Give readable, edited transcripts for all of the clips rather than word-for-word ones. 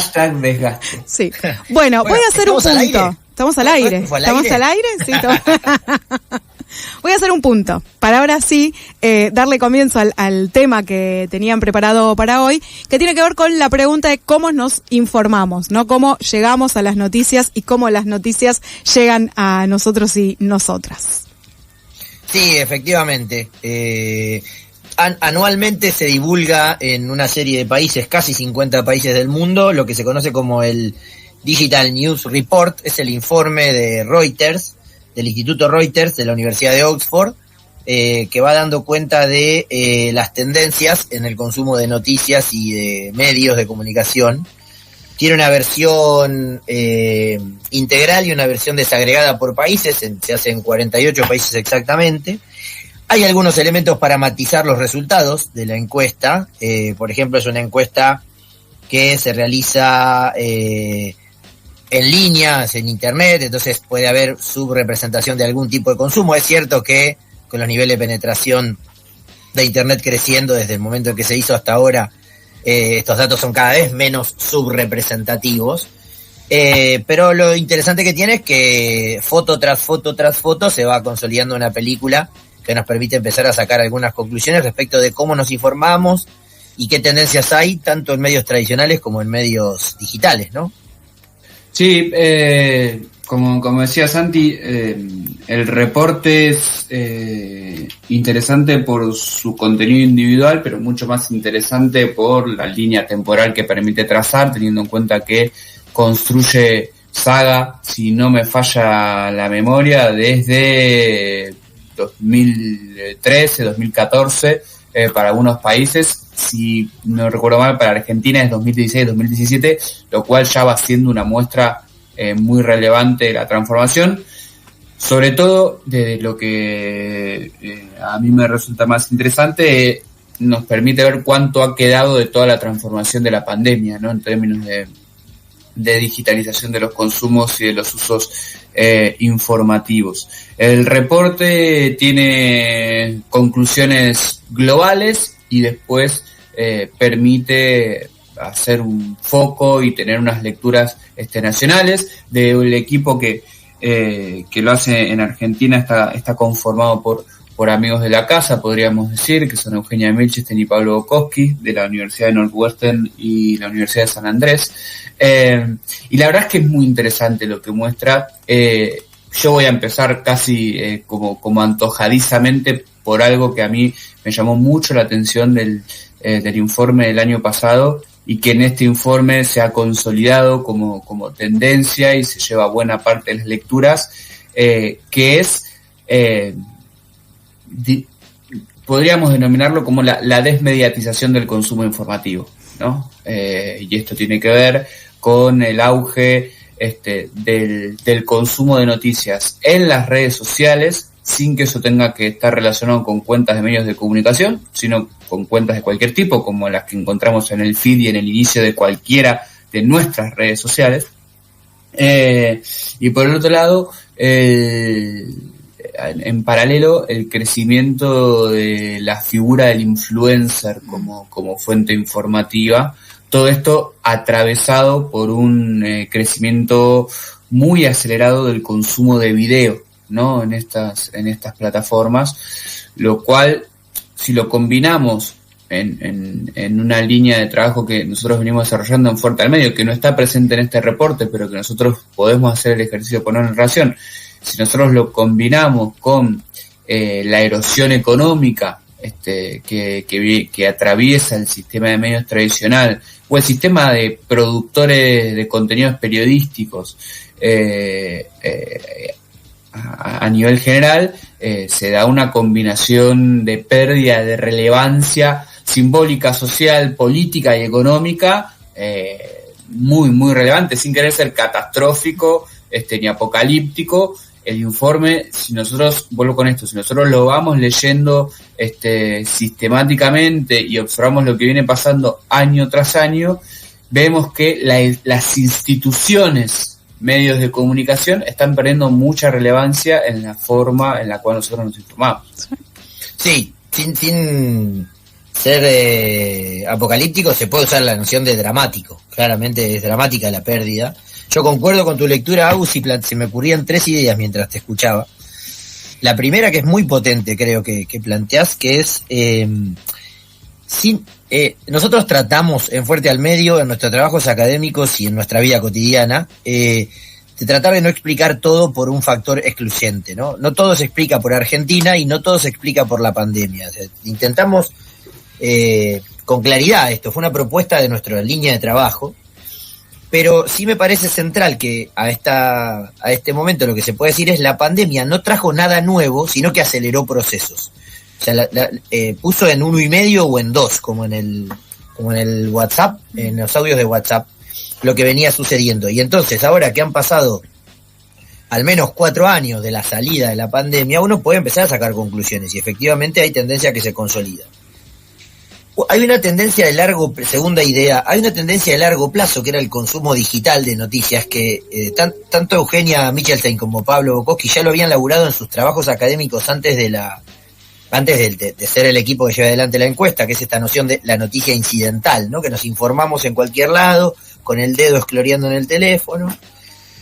Hashtag desgaste. Sí. Bueno, voy a hacer un punto. ¿Estamos al aire? ¿Estamos al aire? Sí. Voy a hacer un punto para ahora sí darle comienzo al tema que tenían preparado para hoy, que tiene que ver con la pregunta de cómo nos informamos, ¿no? Cómo llegamos a las noticias y cómo las noticias llegan a nosotros y nosotras. Sí, efectivamente. Anualmente se divulga en una serie de países, casi 50 países del mundo, lo que se conoce como el Digital News Report. Es el informe de Reuters, del Instituto Reuters de la Universidad de Oxford, que va dando cuenta de las tendencias en el consumo de noticias y de medios de comunicación. Tiene una versión integral y una versión desagregada por países, se hace en 48 países exactamente. Hay algunos elementos para matizar los resultados de la encuesta. Por ejemplo, es una encuesta que se realiza en línea, en internet, entonces puede haber subrepresentación de algún tipo de consumo. Es cierto que con los niveles de penetración de internet creciendo desde el momento en que se hizo hasta ahora, estos datos son cada vez menos subrepresentativos, pero lo interesante que tiene es que foto tras foto tras foto se va consolidando una película que nos permite empezar a sacar algunas conclusiones respecto de cómo nos informamos y qué tendencias hay tanto en medios tradicionales como en medios digitales, ¿no? Sí, como decía Santi, el reporte es interesante por su contenido individual, pero mucho más interesante por la línea temporal que permite trazar, teniendo en cuenta que construye saga, si no me falla la memoria, desde 2013, 2014, para algunos países. Si no recuerdo mal, para Argentina es 2016-2017, lo cual ya va siendo una muestra muy relevante de la transformación, sobre todo de lo que a mí me resulta más interesante, nos permite ver cuánto ha quedado de toda la transformación de la pandemia, ¿no? En términos de digitalización de los consumos y de los usos informativos. El reporte tiene conclusiones globales y después permite hacer un foco y tener unas lecturas nacionales. Del equipo que lo hace en Argentina está conformado por amigos de la casa, podríamos decir, que son Eugenia Milchestein y Pablo Bukowski, de la Universidad de Northwestern y la Universidad de San Andrés. Y la verdad es que es muy interesante lo que muestra. Yo voy a empezar casi como antojadizamente por algo que a mí me llamó mucho la atención del informe del año pasado, y que en este informe se ha consolidado como tendencia y se lleva buena parte de las lecturas, que es, podríamos denominarlo como la desmediatización del consumo informativo, ¿no? Y esto tiene que ver con el auge del consumo de noticias en las redes sociales, sin que eso tenga que estar relacionado con cuentas de medios de comunicación, sino con cuentas de cualquier tipo, como las que encontramos en el feed y en el inicio de cualquiera de nuestras redes sociales. Y por el otro lado, en paralelo, el crecimiento de la figura del influencer como fuente informativa, todo esto atravesado por un crecimiento muy acelerado del consumo de video, ¿no? En estas plataformas, lo cual, si lo combinamos en una línea de trabajo que nosotros venimos desarrollando en Fuerte al Medio, que no está presente en este reporte, pero que nosotros podemos hacer el ejercicio de poner en relación, si nosotros lo combinamos con la erosión económica que atraviesa el sistema de medios tradicional o el sistema de productores de contenidos periodísticos a nivel general, se da una combinación de pérdida de relevancia simbólica, social, política y económica muy, muy relevante, sin querer ser catastrófico ni apocalíptico. El informe, si nosotros lo vamos leyendo sistemáticamente y observamos lo que viene pasando año tras año, vemos que las instituciones, medios de comunicación, están perdiendo mucha relevancia en la forma en la cual nosotros nos informamos. Sí, sin ser apocalíptico se puede usar la noción de dramático. Claramente es dramática la pérdida. Yo concuerdo con tu lectura, Agus, y se me ocurrían 3 ideas mientras te escuchaba. La primera, que es muy potente, creo que planteás, que es nosotros tratamos en Fuerte al Medio, en nuestros trabajos académicos y en nuestra vida cotidiana, de tratar de no explicar todo por un factor excluyente, ¿no? No todo se explica por Argentina y no todo se explica por la pandemia. O sea, intentamos con claridad esto, fue una propuesta de nuestra línea de trabajo, pero sí me parece central que a este momento lo que se puede decir es la pandemia no trajo nada nuevo, sino que aceleró procesos. O sea, puso en 1,5 o en 2, como en el WhatsApp, en los audios de WhatsApp, lo que venía sucediendo. Y entonces, ahora que han pasado al menos 4 años de la salida de la pandemia, uno puede empezar a sacar conclusiones y efectivamente hay tendencia a que se consolida. Hay una tendencia segunda idea, hay una tendencia de largo plazo que era el consumo digital de noticias que tanto Eugenia Michelstein como Pablo Bukowski ya lo habían laburado en sus trabajos académicos antes de ser el equipo que lleva adelante la encuesta, que es esta noción de la noticia incidental, ¿no? Que nos informamos en cualquier lado, con el dedo escloreando en el teléfono,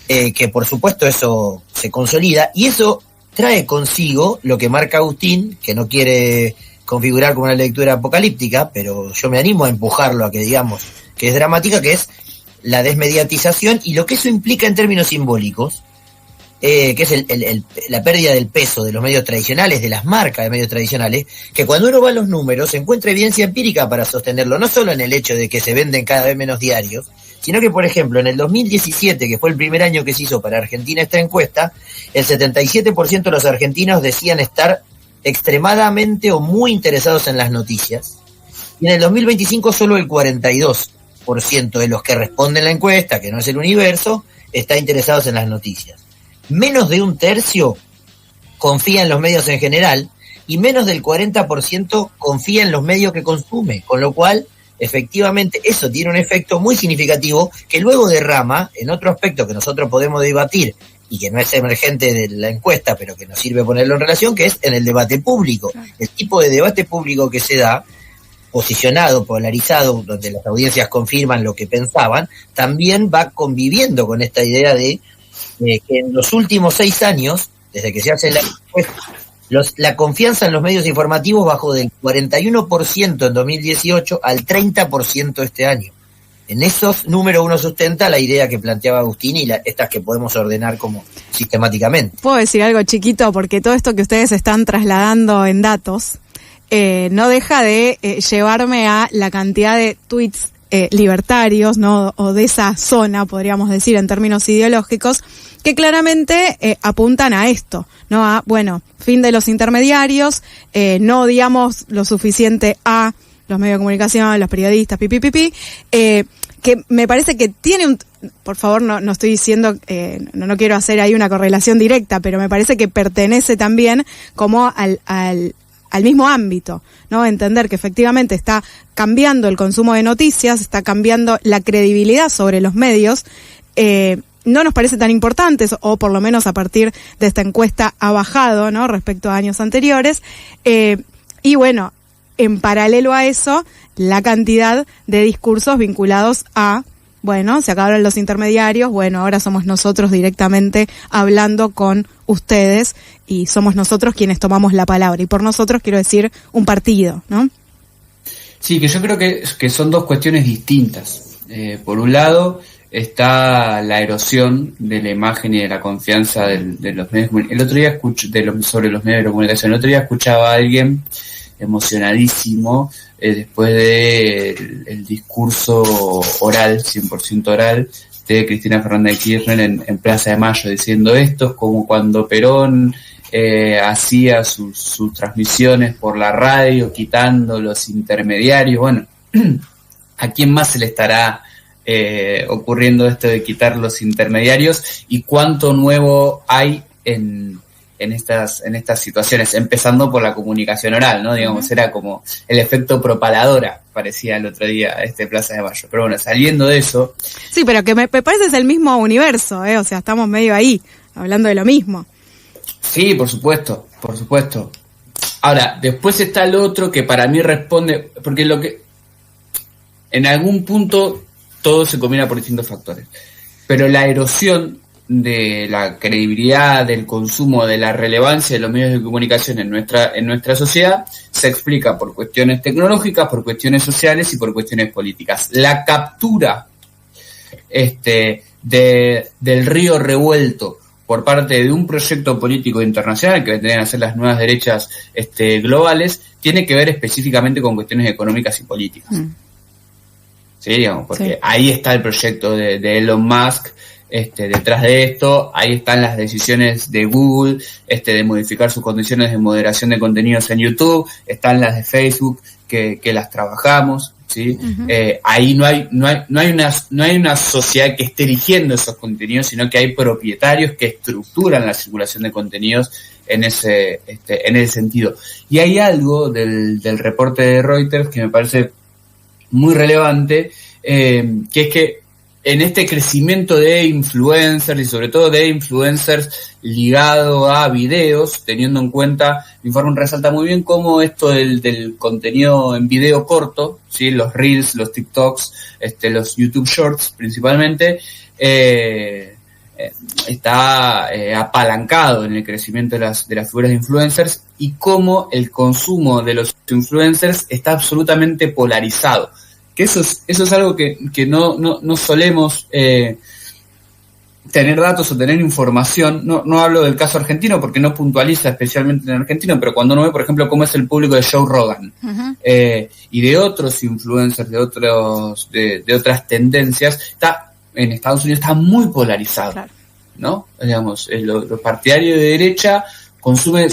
que por supuesto eso se consolida, y eso trae consigo lo que marca Agustín, que no quiere configurar como una lectura apocalíptica, pero yo me animo a empujarlo a que digamos que es dramática, que es la desmediatización y lo que eso implica en términos simbólicos, que es la pérdida del peso de los medios tradicionales, de las marcas de medios tradicionales, que cuando uno va a los números se encuentra evidencia empírica para sostenerlo, no solo en el hecho de que se venden cada vez menos diarios, sino que, por ejemplo, en el 2017, que fue el primer año que se hizo para Argentina esta encuesta, el 77% de los argentinos decían estar extremadamente o muy interesados en las noticias, y en el 2025 solo el 42% de los que responden la encuesta, que no es el universo, está interesados en las noticias. Menos de 1/3 confía en los medios en general y menos del 40% confía en los medios que consume, con lo cual efectivamente eso tiene un efecto muy significativo que luego derrama en otro aspecto que nosotros podemos debatir y que no es emergente de la encuesta, pero que nos sirve ponerlo en relación, que es en el debate público. El tipo de debate público que se da, posicionado, polarizado, donde las audiencias confirman lo que pensaban, también va conviviendo con esta idea de que en los últimos 6 años, desde que se hace la encuesta, la confianza en los medios informativos bajó del 41% en 2018 al 30% este año. En esos números uno sustenta la idea que planteaba Agustín y estas que podemos ordenar como sistemáticamente. Puedo decir algo chiquito, porque todo esto que ustedes están trasladando en datos no deja de llevarme a la cantidad de tweets libertarios, ¿no? O de esa zona, podríamos decir, en términos ideológicos, que claramente apuntan a esto, ¿no? A, bueno, fin de los intermediarios, no digamos lo suficiente a los medios de comunicación, los periodistas, que me parece que tiene por favor, no estoy diciendo, no quiero hacer ahí una correlación directa, pero me parece que pertenece también como al mismo ámbito, ¿no? Entender que efectivamente está cambiando el consumo de noticias, está cambiando la credibilidad sobre los medios, no nos parece tan importantes, o por lo menos a partir de esta encuesta ha bajado, ¿no? Respecto a años anteriores, y bueno, en paralelo a eso, la cantidad de discursos vinculados a, bueno, se acabaron los intermediarios, bueno, ahora somos nosotros directamente hablando con ustedes y somos nosotros quienes tomamos la palabra. Y por nosotros quiero decir un partido, ¿no? Sí, que yo creo que son dos cuestiones distintas. Por un lado está la erosión de la imagen y de la confianza de los medios. El otro día sobre los medios de comunicación, el otro día escuchaba a alguien emocionadísimo después de el discurso oral, 100% oral, de Cristina Fernández de Kirchner en Plaza de Mayo, diciendo esto es como cuando Perón hacía sus transmisiones por la radio, quitando los intermediarios. Bueno, ¿a quién más se le estará ocurriendo esto de quitar los intermediarios? ¿Y cuánto nuevo hay en estas situaciones, empezando por la comunicación oral, ¿no? Digamos, era como el efecto propaladora, parecía el otro día Plaza de Mayo. Pero bueno, saliendo de eso... Sí, pero que me parece es el mismo universo, o sea, estamos medio ahí, hablando de lo mismo. Sí, por supuesto. Ahora, después está el otro que para mí responde, porque lo que en algún punto todo se combina por distintos factores, pero la erosión de la credibilidad, del consumo, de la relevancia de los medios de comunicación en nuestra sociedad se explica por cuestiones tecnológicas, por cuestiones sociales y por cuestiones políticas. La captura del río revuelto por parte de un proyecto político internacional que deberían hacer las nuevas derechas globales, tiene que ver específicamente con cuestiones económicas y políticas. Sí, digamos, porque ahí está el proyecto de Elon Musk detrás de esto, ahí están las decisiones de Google de modificar sus condiciones de moderación de contenidos en YouTube, están las de Facebook que las trabajamos, ¿sí? Uh-huh. Ahí no hay una sociedad que esté eligiendo esos contenidos, sino que hay propietarios que estructuran la circulación de contenidos en ese sentido. Y hay algo del reporte de Reuters que me parece muy relevante, que es que en este crecimiento de influencers y sobre todo de influencers ligado a videos, teniendo en cuenta, el informe resalta muy bien cómo esto del contenido en video corto, ¿sí? Los Reels, los TikToks, los YouTube Shorts principalmente, está apalancado en el crecimiento de las figuras de influencers y cómo el consumo de los influencers está absolutamente polarizado. Que eso es algo que no solemos tener datos o tener información. No hablo del caso argentino porque no puntualiza especialmente en argentino, pero cuando uno ve, por ejemplo, cómo es el público de Joe Rogan, uh-huh, y de otros influencers, de otras tendencias, en Estados Unidos está muy polarizado, claro, ¿no? Digamos, los partidarios de derecha consume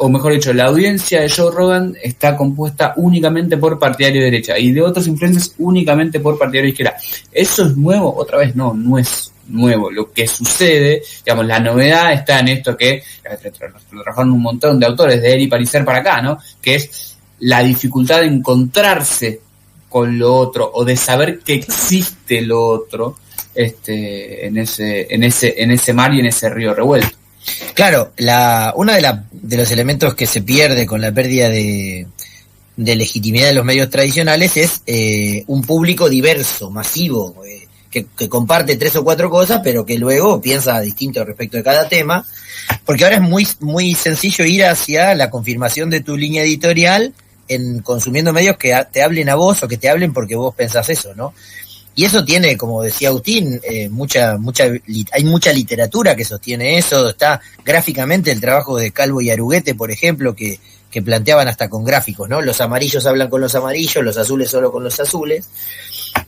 o mejor dicho, la audiencia de Joe Rogan está compuesta únicamente por partidario de derecha y de otros influencers únicamente por partidario de izquierda. ¿Eso es nuevo? Otra vez no es nuevo. Lo que sucede, digamos, la novedad está en esto que lo trabajaron un montón de autores de Eri Pariser para acá, ¿no? Que es la dificultad de encontrarse con lo otro o de saber que existe lo otro en ese mar y en ese río revuelto. Claro, uno de los elementos que se pierde con la pérdida de legitimidad de los medios tradicionales es un público diverso, masivo, que comparte 3 o 4 cosas, pero que luego piensa distinto respecto de cada tema, porque ahora es muy, muy sencillo ir hacia la confirmación de tu línea editorial consumiendo medios que te hablen a vos o que te hablen porque vos pensás eso, ¿no? Y eso tiene, como decía Agustín, hay mucha literatura que sostiene eso. Está gráficamente el trabajo de Calvo y Aruguete, por ejemplo, que planteaban hasta con gráficos, ¿no? Los amarillos hablan con los amarillos, los azules solo con los azules.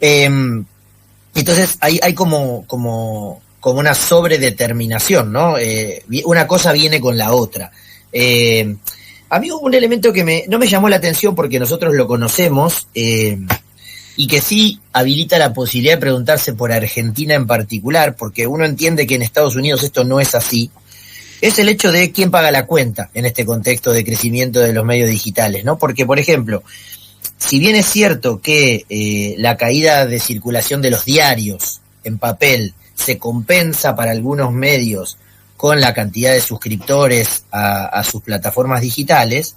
Entonces hay como una sobredeterminación, ¿no? Una cosa viene con la otra. A mí hubo un elemento que no me llamó la atención porque nosotros lo conocemos, y que sí habilita la posibilidad de preguntarse por Argentina en particular, porque uno entiende que en Estados Unidos esto no es así, es el hecho de quién paga la cuenta en este contexto de crecimiento de los medios digitales, ¿no? Porque, por ejemplo, si bien es cierto que la caída de circulación de los diarios en papel se compensa para algunos medios con la cantidad de suscriptores a sus plataformas digitales,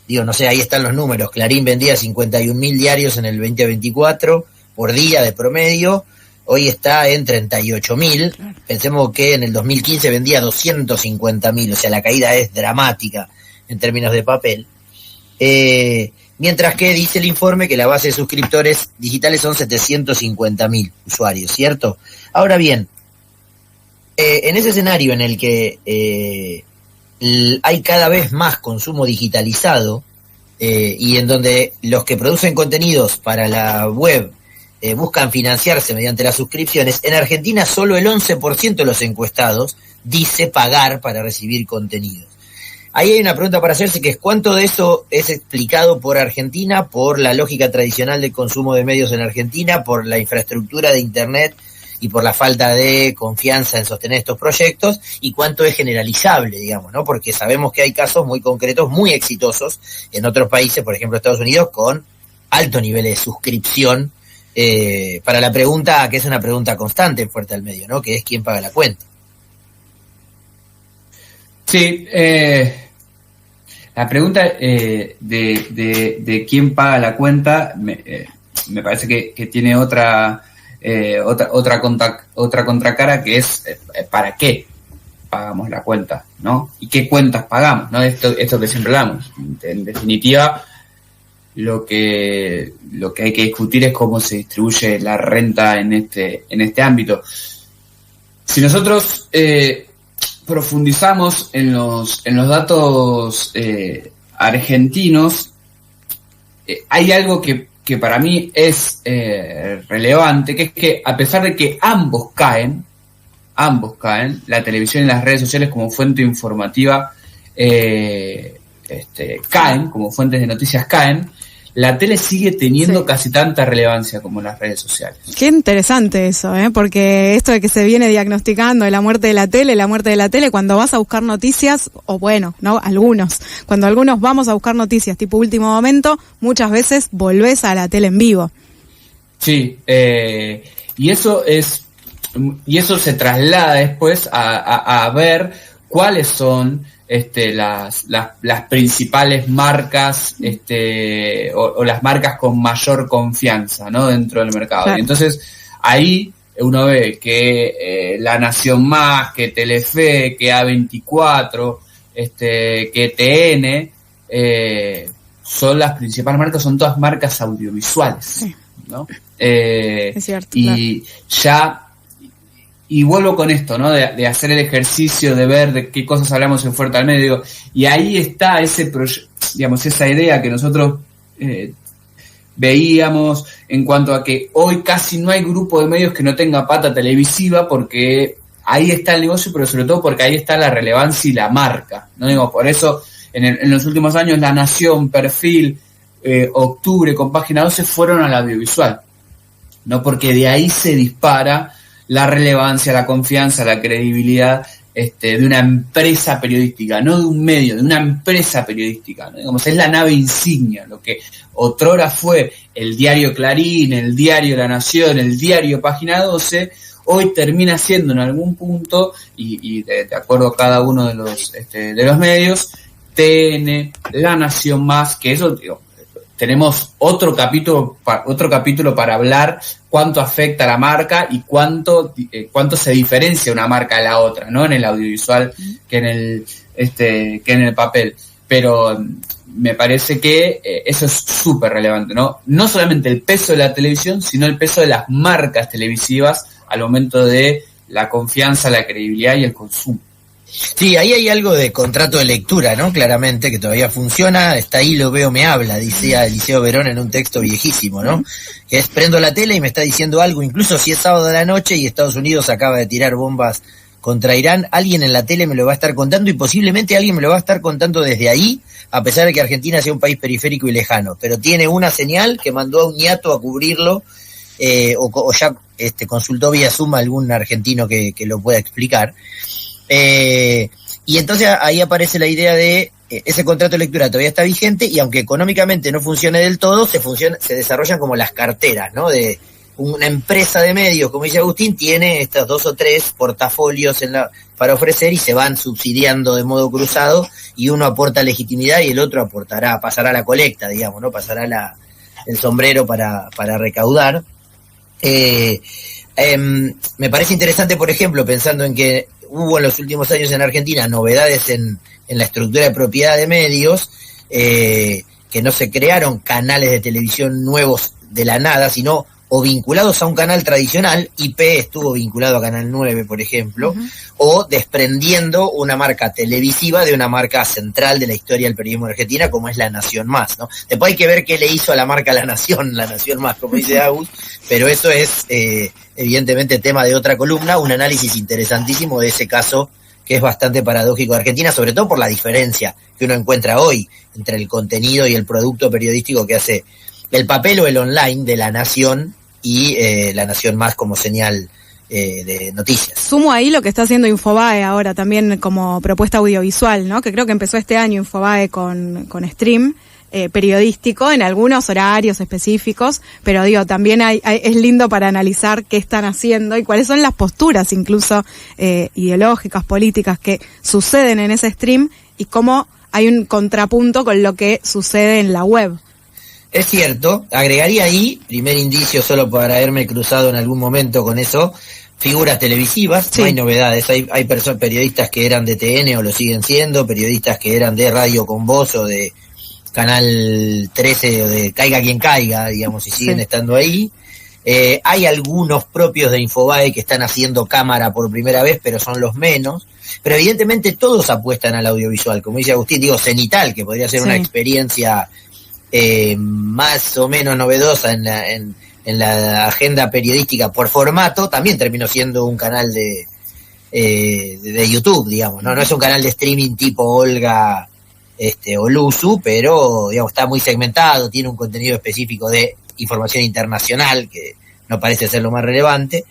digo, no sé, ahí están los números. Clarín vendía 51.000 diarios en el 2024 por día de promedio. Hoy está en 38.000. Claro. Pensemos que en el 2015 vendía 250.000. O sea, la caída es dramática en términos de papel. Mientras que dice el informe que la base de suscriptores digitales son 750.000 usuarios, ¿cierto? Ahora bien, en ese escenario en el que hay cada vez más consumo digitalizado y en donde los que producen contenidos para la web buscan financiarse mediante las suscripciones, en Argentina solo el 11% de los encuestados dice pagar para recibir contenidos. Ahí hay una pregunta para hacerse, que es ¿cuánto de eso es explicado por Argentina, por la lógica tradicional de consumo de medios en Argentina, por la infraestructura de Internet y por la falta de confianza en sostener estos proyectos, y cuánto es generalizable, digamos, ¿no? Porque sabemos que hay casos muy concretos, muy exitosos en otros países, por ejemplo Estados Unidos, con alto nivel de suscripción, para la pregunta, que es una pregunta constante en Fuerte al Medio, ¿no? Que es quién paga la cuenta. Sí, La pregunta de quién paga la cuenta me parece que tiene otra contracara, que es ¿para qué pagamos la cuenta, ¿no? ¿Y qué cuentas pagamos, ¿no? Esto que siempre hablamos. En definitiva, lo que hay que discutir es cómo se distribuye la renta en este ámbito. Si nosotros profundizamos en los datos argentinos, hay algo que para mí es relevante, que es que a pesar de que ambos caen, la televisión y las redes sociales como fuente informativa caen, como fuentes de noticias caen, la tele sigue teniendo casi tanta relevancia como las redes sociales. Qué interesante eso, porque esto de que se viene diagnosticando la muerte de la tele, cuando vas a buscar noticias, o bueno, no, cuando algunos vamos a buscar noticias tipo Último Momento, muchas veces volvés a la tele en vivo. Sí, y eso se traslada después a ver cuáles son las principales marcas o las marcas con mayor confianza, ¿no?, dentro del mercado. Claro. Y entonces ahí uno ve que La Nación Más, que Telefe, que A24, que TN son las principales marcas, son todas marcas audiovisuales, ¿no? Es cierto, y claro. Y vuelvo con esto, ¿no? De hacer el ejercicio, de ver de qué cosas hablamos en Fuerte al Medio. Y ahí está esa idea que nosotros veíamos en cuanto a que hoy casi no hay grupo de medios que no tenga pata televisiva, porque ahí está el negocio, pero sobre todo porque ahí está la relevancia y la marca, ¿no? Digo, por eso en los últimos años La Nación, Perfil, Octubre con Página 12 fueron al audiovisual, ¿no? Porque de ahí se dispara la relevancia, la confianza, la credibilidad de una empresa periodística, no de un medio, de una empresa periodística, ¿no? Digamos, es la nave insignia, lo que otrora fue el diario Clarín, el diario La Nación, el diario Página 12, hoy termina siendo en algún punto, y de acuerdo a cada uno de los medios, TN, La Nación Más, que eso, digo, tenemos otro capítulo para hablar cuánto afecta a la marca y cuánto se diferencia una marca de la otra, ¿no? En el audiovisual que en el papel. Pero me parece que eso es súper relevante, ¿no? No solamente el peso de la televisión, sino el peso de las marcas televisivas al momento de la confianza, la credibilidad y el consumo. Sí, ahí hay algo de contrato de lectura, ¿no? Claramente, que todavía funciona. Está ahí, lo veo, me habla, decía Eliseo Verón en un texto viejísimo, ¿no? Que es, prendo la tele y me está diciendo algo, incluso si es sábado de la noche y Estados Unidos acaba de tirar bombas contra Irán, alguien en la tele me lo va a estar contando, y posiblemente alguien me lo va a estar contando desde ahí, a pesar de que Argentina sea un país periférico y lejano, pero tiene una señal que mandó a un ñato a cubrirlo, o ya consultó vía Zoom a algún argentino que lo pueda explicar. Y entonces ahí aparece la idea de ese contrato de lectura todavía está vigente, y aunque económicamente no funcione del todo, se desarrollan como las carteras, ¿no? De una empresa de medios, como dice Agustín, tiene estos 2 o 3 portafolios para ofrecer, y se van subsidiando de modo cruzado, y uno aporta legitimidad y el otro pasará la colecta, digamos, ¿no? Pasará el sombrero para recaudar. Me parece interesante, por ejemplo, pensando en que hubo en los últimos años en Argentina novedades en la estructura de propiedad de medios, que no se crearon canales de televisión nuevos de la nada, sino o vinculados a un canal tradicional. IP estuvo vinculado a Canal 9, por ejemplo, o desprendiendo una marca televisiva de una marca central de la historia del periodismo en Argentina, como es La Nación Más, ¿no? Después hay que ver qué le hizo a la marca La Nación Más, como dice Agus, pero eso es evidentemente tema de otra columna, un análisis interesantísimo de ese caso, que es bastante paradójico de Argentina, sobre todo por la diferencia que uno encuentra hoy entre el contenido y el producto periodístico que hace el papel o el online de La Nación y La Nación Más como señal de noticias. Sumo ahí lo que está haciendo Infobae ahora también como propuesta audiovisual, ¿no? Que creo que empezó este año Infobae con stream periodístico en algunos horarios específicos, pero digo, también es lindo para analizar qué están haciendo y cuáles son las posturas incluso ideológicas, políticas que suceden en ese stream, y cómo hay un contrapunto con lo que sucede en la web. Es cierto, agregaría ahí, primer indicio solo por haberme cruzado en algún momento con eso, figuras televisivas, sí. No hay novedades, hay periodistas que eran de TN o lo siguen siendo, periodistas que eran de Radio Con Voz o de Canal 13 o de Caiga Quien Caiga, digamos, y siguen estando ahí. Hay algunos propios de Infobae que están haciendo cámara por primera vez, pero son los menos. Pero evidentemente todos apuestan al audiovisual, como dice Agustín, digo, Cenital, que podría ser una experiencia más o menos novedosa en la agenda periodística por formato, también terminó siendo un canal de YouTube, digamos, no es un canal de streaming tipo Olga o Luzu, pero digamos está muy segmentado, tiene un contenido específico de información internacional que no parece ser lo más relevante,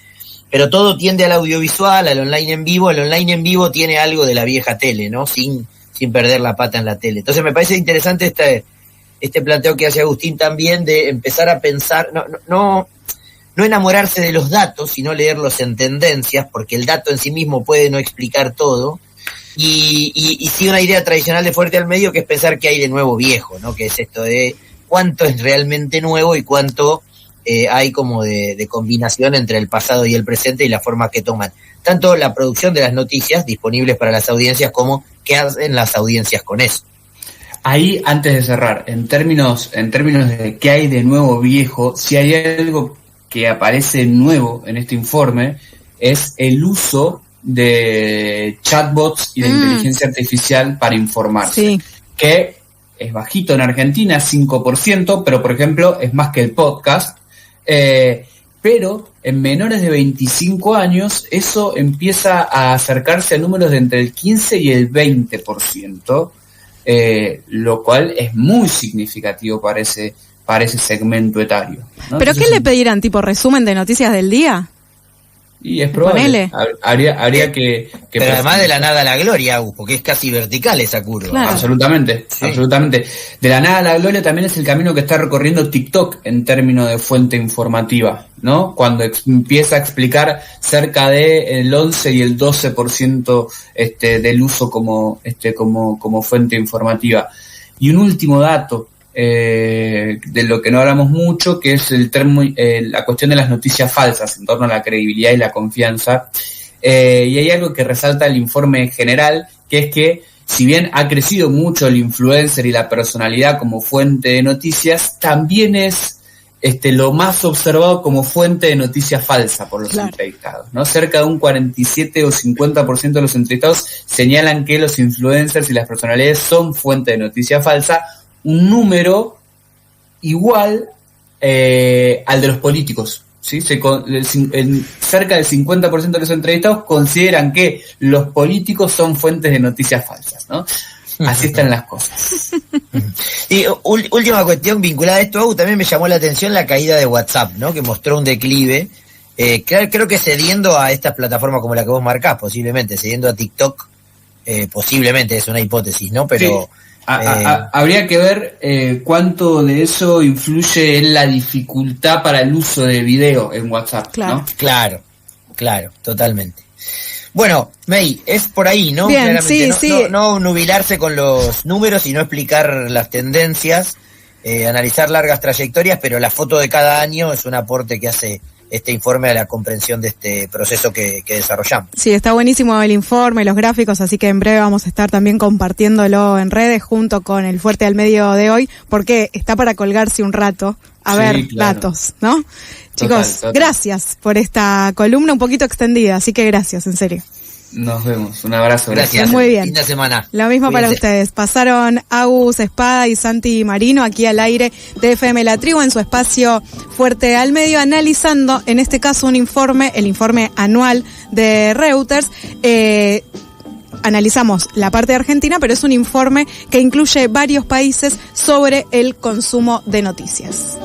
pero todo tiende al audiovisual, al online en vivo. El online en vivo tiene algo de la vieja tele, ¿no? Sin perder la pata en la tele. Entonces me parece interesante este planteo que hace Agustín también de empezar a pensar, no enamorarse de los datos, sino leerlos en tendencias, porque el dato en sí mismo puede no explicar todo, y sí una idea tradicional de Fuerte al Medio, que es pensar qué hay de nuevo viejo, ¿no? Que es esto de cuánto es realmente nuevo y cuánto hay como de combinación entre el pasado y el presente y la forma que toman tanto la producción de las noticias disponibles para las audiencias como qué hacen las audiencias con eso. Ahí, antes de cerrar, en términos de qué hay de nuevo viejo, si hay algo que aparece nuevo en este informe, es el uso de chatbots y de inteligencia artificial para informarse, sí. Que es bajito en Argentina, 5%, pero por ejemplo es más que el podcast, pero en menores de 25 años eso empieza a acercarse a números de entre el 15 y el 20%, lo cual es muy significativo para ese segmento etario, ¿no? ¿Pero qué le pedirán? ¿Tipo resumen de noticias del día? Y es probable. Habría que pero además de la nada a la gloria, porque es casi vertical esa curva. Claro. Absolutamente. De la nada a la gloria también es el camino que está recorriendo TikTok en términos de fuente informativa, ¿no? Cuando empieza a explicar cerca de el 11 y el 12% del uso como fuente informativa. Y un último dato, de lo que no hablamos mucho, que es la cuestión de las noticias falsas en torno a la credibilidad y la confianza, y hay algo que resalta el informe general, que es que si bien ha crecido mucho el influencer y la personalidad como fuente de noticias, también es lo más observado como fuente de noticia falsa por los entrevistados, ¿no? Cerca de un 47 o 50% de los entrevistados señalan que los influencers y las personalidades son fuente de noticia falsa, un número igual al de los políticos, ¿sí? Cerca del 50% de los entrevistados consideran que los políticos son fuentes de noticias falsas, ¿no? Así están las cosas. Y última cuestión vinculada a esto, también me llamó la atención la caída de WhatsApp, ¿no? Que mostró un declive, creo que cediendo a estas plataformas como la que vos marcás, posiblemente, cediendo a TikTok, posiblemente, es una hipótesis, ¿no? Pero... Sí. Habría que ver cuánto de eso influye en la dificultad para el uso de video en WhatsApp, ¿no? Claro, totalmente. Bueno, May, es por ahí, ¿no? Bien, claramente, sí. No nubilarse con los números y no explicar las tendencias, analizar largas trayectorias, pero la foto de cada año es un aporte que hace este informe a la comprensión de este proceso que desarrollamos. Sí, está buenísimo el informe, los gráficos, así que en breve vamos a estar también compartiéndolo en redes junto con el Fuerte al Medio de hoy, porque está para colgarse un rato a ver datos, ¿no? Chicos, gracias por esta columna un poquito extendida, así que gracias, en serio. Nos vemos, un abrazo. Gracias. Muy bien. Linda semana. Lo mismo para ustedes. Pasaron Agus Espada y Santi Marino aquí al aire de FM La Tribu en su espacio Fuerte al Medio, analizando en este caso un informe, el informe anual de Reuters. Analizamos la parte de Argentina, pero es un informe que incluye varios países sobre el consumo de noticias.